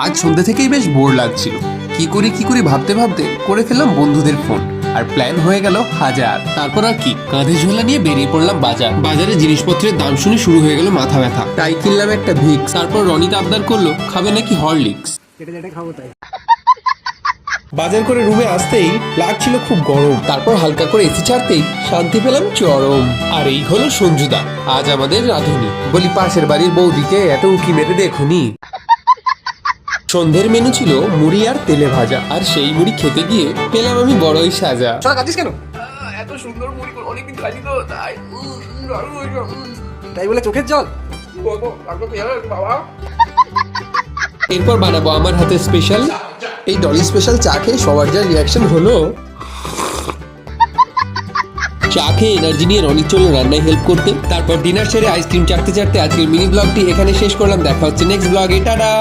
আজ সন্ধ্যে থেকেই বেশ বোর লাগছিল। কি করি ভাবতে ভাবতে করে ফেললাম বন্ধুদের ফোন, আর প্ল্যান হয়ে গেল হাজার। তারপর আর কি, কাঁধে ঝোলা নিয়ে বেরিয়ে পড়লাম বাজারে জিনিসপত্রের দাম শুনে শুরু হয়ে গেল মাথা ব্যথা। তাই কিনলাম একটা ভিক্স। তারপর রনিতা আবদার করলো খাবে নাকি হরলিক্স। খাবো তাই। বাজার করে রুমে আসতেই লাগছিল খুব গরম। তারপর হালকা করে এসি ছাড়তেই শান্তি পেলাম চরম। আর এই হলো সঞ্জুদা, আজ আমাদের রাঁধুনি। বলি পাশের বাড়ির বৌদিকে এত উকি মেরে দেখুনি। সন্ধ্যের মেনু ছিল মুড়ি আর তেলে ভাজা, আর সেই মুড়ি খেতে গিয়ে পেলাম আমি বড়ই সাজা। চল কাঁদিস কেন? এত সুন্দর মুড়ি অনেকদিন খাইনি তো, তাই তাই বলে চোখের জল? এরপর বানাবো আমার হাতে স্পেশাল এই ডলি স্পেশাল চা খেয়ে সবার যা রিয়াকশন হলো। চা খেয়ে এনার্জি নিয়ে রনি চললো রান্নায় হেল্প করতে। তারপর ডিনার সেরে আইসক্রিম চাটতে চাটতে আজকের মিনি ব্লগটি এখানে শেষ করলাম। দেখা হচ্ছে নেক্সট ব্লগে, টাটা।